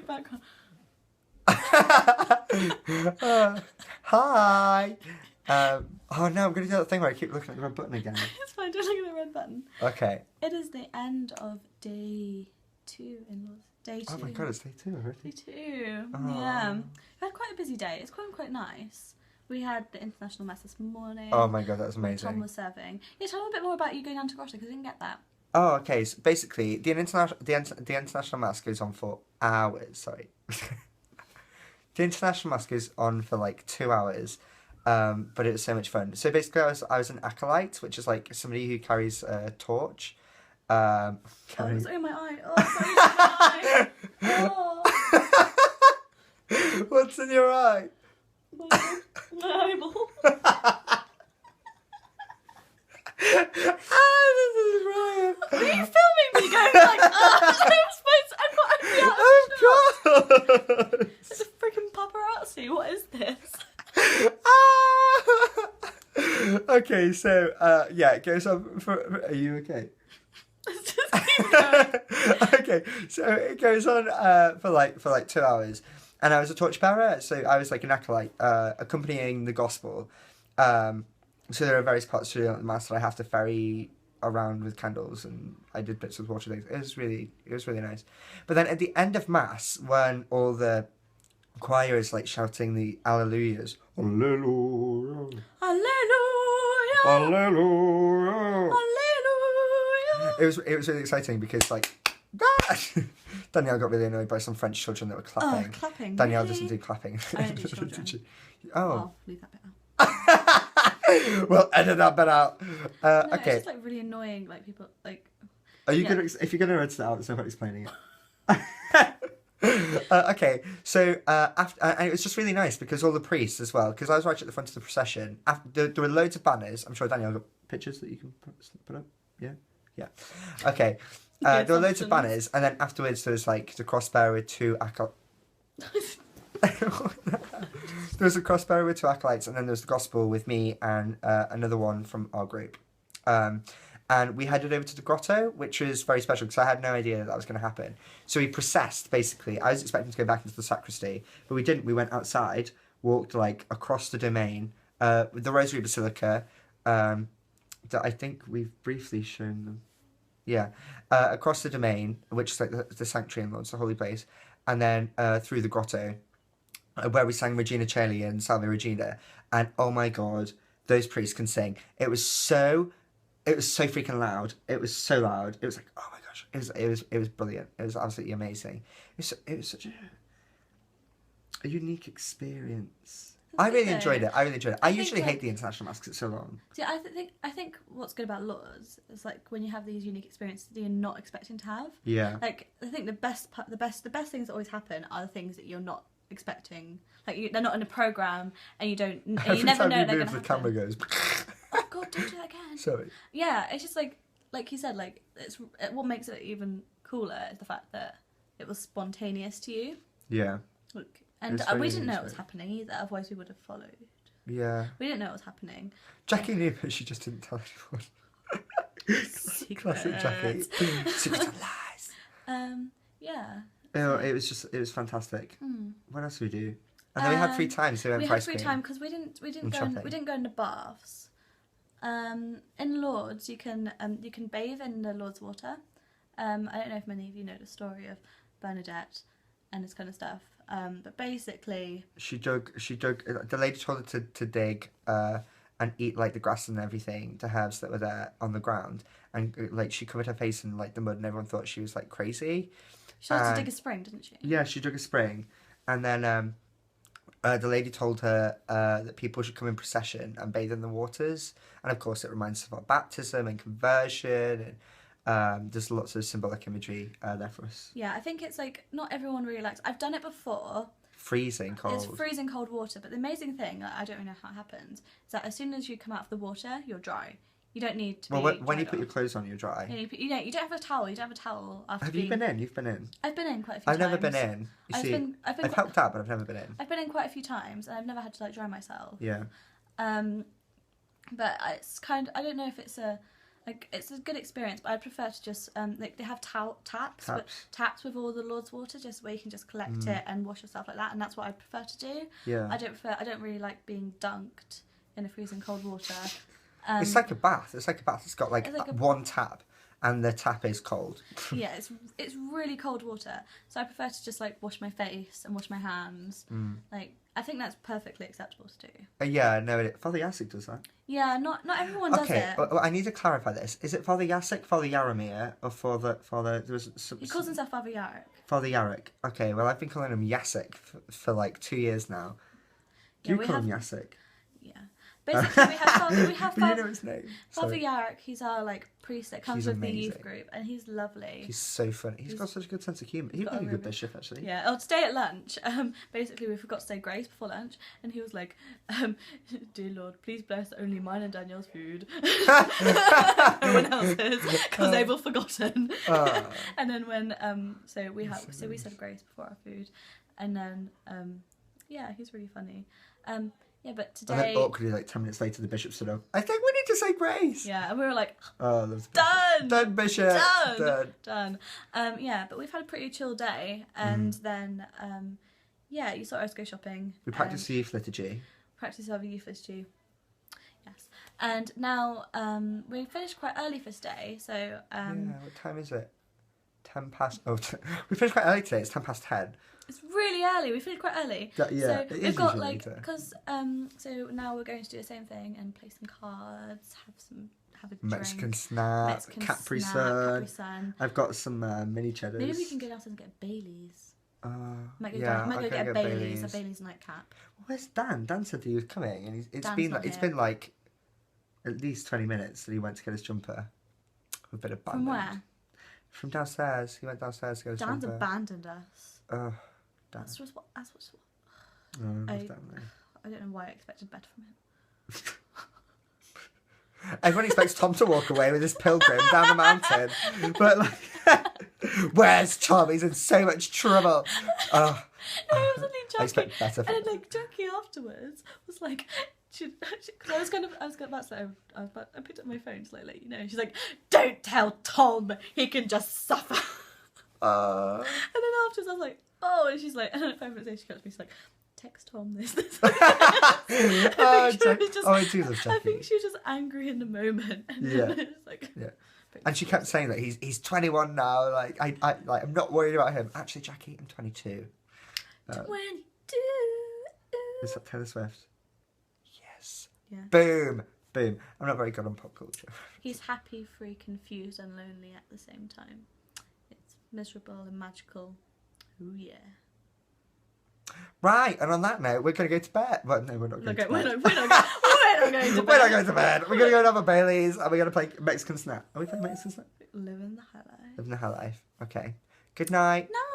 background. Hi. Oh no, I'm going to do that thing where I keep looking at the red button again. It's fine, don't look at the red button. Okay. It is the end of day 2 in Lourdes. Day 2. Oh my god, it's day 2 already. Day 2. Oh. Yeah. We had quite a busy day. It's quite nice. We had the international mess this morning. Oh my god, that was amazing. Tom was serving. Yeah, tell me a bit more about you going down to Grotto because I didn't get that. Oh, okay. So basically, the international mass goes on for hours. Sorry. The international mass goes on for like 2 hours, but it was so much fun. So basically, I was an acolyte, which is like somebody who carries a torch. Oh, it's in my eye. Oh, sorry, in my eye. Oh. What's in your eye? My eyeball. This is brilliant. Are you filming me going like, I'm supposed to, I've got to be out of the shot. Of course. It's a freaking paparazzi. What is this? Okay, so yeah, it goes on for. Are you okay? Let's just keep going. Okay, so it goes on for like 2 hours, and I was a torchbearer, so I was like an acolyte accompanying the gospel. So there are various parts to the mass that I have to ferry around with candles, and I did bits with water things. It was really nice. But then at the end of mass, when all the choir is like shouting the alleluias, Alleluia, Alleluia. Alleluia. Alleluia. It was really exciting because like Danielle got really annoyed by some French children that were clapping. Oh, clapping. Danielle really? doesn't do clapping. I don't do children. Oh. I'll leave that bit out. Well, edit that bit out. No, Okay. it's just like really annoying. Like people like. Are you gonna? If you're gonna edit it out, it's no point explaining it. Okay, so after, and it was just really nice because all the priests as well. Because I was right at the front of the procession. There were loads of banners. I'm sure Danielle got pictures that you can put up. Yeah. Okay. There were loads of banners, and then afterwards there was like the crossbearer with 2 There was a crossbearer with 2 acolytes, and then there was the gospel with me and another one from our group. And we headed over to the grotto, which was very special because I had no idea that was going to happen. So we processed, basically. I was expecting to go back into the sacristy, but we didn't. We went outside, walked like across the domain, with the Rosary Basilica, that I think we've briefly shown them. Yeah, across the domain, which is like the sanctuary in Lourdes, the holy place, and then through the grotto, where we sang Regina Coeli and Salve Regina, and oh my god, those priests can sing. It was so freaking loud. It was so loud. It was like, oh my gosh, it was brilliant. It was absolutely amazing. It was such a unique experience. I really enjoyed it. I usually hate the international mass because it's so long. See, I think what's good about Lourdes is like when you have these unique experiences that you're not expecting to have. Yeah. Like I think the best things that always happen are the things that you're not expecting. Like they're not in a program, and you don't. And you never know they're going to happen. The camera goes. Oh god! Don't do that again. Sorry. Yeah, it's just like you said, like what makes it even cooler is the fact that it was spontaneous to you. Yeah. Look. And we didn't know it was happening either, otherwise we would have followed. Yeah. We didn't know it was happening. Jackie knew, but she just didn't tell anyone. Classic Jackie. Secrets and lies. Yeah. Oh, it was fantastic. What else did we do? And then we had free time, so we went we for had ice free cream. time because we didn't go into baths. In Lourdes, you can bathe in the Lourdes water. I don't know if many of you know the story of Bernadette and this kind of stuff. But basically, she dug. The lady told her to dig and eat like the grass and everything, the herbs that were there on the ground, and like she covered her face in like the mud, and everyone thought she was like crazy. She had to dig a spring, didn't she? Yeah, she dug a spring, and then the lady told her that people should come in procession and bathe in the waters, and of course it reminds us of our baptism and conversion and. There's lots of symbolic imagery there for us. Yeah, I think it's like not everyone really likes. I've done it before. Freezing cold. It's freezing cold water, but the amazing thing, like, I don't really know how it happens, is that as soon as you come out of the water, you're dry. You don't need to. Well, when you put your clothes on, you're dry. You don't have a towel. You don't have a towel after. Have you been in? You've been in. I've been in quite a few times. I've never been in. I've helped out, but I've never been in. I've been in quite a few times, and I've never had to like dry myself. Yeah. But it's kind. I don't know if it's a Like, it's a good experience, but I'd prefer to just like they have taps with all the Lourdes water, just where you can just collect it and wash yourself like that, and that's what I prefer to do. Yeah. I don't really like being dunked in a freezing cold water. It's like a bath. It's got like one tap, and the tap is cold. Yeah, it's really cold water. So I prefer to just like wash my face and wash my hands. Like, I think that's perfectly acceptable to do. Yeah, no, Father Jacek does that. Yeah, not everyone does it. Okay, I need to clarify this. Is it Father Jacek, Father Jaromir, or Father? There was He calls himself Father Jarek. Father Jarek. Okay, well, I've been calling him Jacek for like 2 years now. Do you call him Jacek? Yeah. Basically, we have But you know his name. Father Jarek. He's our like priest that comes with the youth group, and he's lovely. He's so funny. He's got such a good sense of humour. He'd be a good bishop, actually. Yeah. Oh, today at lunch, basically we forgot to say grace before lunch, and he was like, "Dear Lord, please bless only mine and Danielle's food, no one else's, because they've all forgotten." And then when so we said grace before our food, and then yeah, he's really funny. Yeah, but today... And then awkwardly, like 10 minutes later, the bishop stood up. I think we need to say grace. Yeah, and we were like, oh, that's done! Done, bishop! Done. Yeah, but we've had a pretty chill day. And then, yeah, you saw us go shopping. We practiced the youth liturgy. Practiced our youth liturgy. Yes. And now, we finished quite early for today, so... yeah, what time is it? 10 past... Oh, we finished quite early today. It's 10 past 10. It's really early. We finished quite early. Yeah, so we've got like because so now we're going to do the same thing and play some cards, have a drink. Mexican snap, Capri Sun. I've got some mini cheddars. Maybe we can go downstairs and get Baileys. Might go get a Baileys nightcap. Where's Dan? Dan said he was coming, and it's been like at least 20 minutes that he went to get his jumper. We've been abandoned. From where? From downstairs. He went downstairs to get his Dan's jumper. abandoned us. Dan. That's what's what. I don't know why I expected better from him. Everyone expects Tom to walk away with his pilgrim down the mountain, but like, where's Tom? He's in so much trouble. No, I wasn't Jackie. I expect better from him. And like Jackie afterwards was like, I picked up my phone to like let you know. She's like, "Don't tell Tom. He can just suffer." And then afterwards I was like, "Oh," and she's like, and then 5 minutes later she comes to me, she's like, "Text Tom this." I do love Jackie. I think she was just angry in the moment. And then it was like, yeah. And she kept saying that he's 21 now. Like I'm not worried about him. Actually, Jackie, I'm 22. 22. Is that Taylor Swift? Yes. Yeah. Boom. I'm not very good on pop culture. He's happy, free, confused, and lonely at the same time. It's miserable and magical. Ooh, yeah. Right, and on that note, we're going to go to bed. Well, no, we're not going to bed. We're not going to bed. We're not going to bed. We're going to go and have a Baileys, and we're going to play Mexican Snap. Are we playing Mexican Snap? Living the high life. Living the high life. Okay. Good night. Night.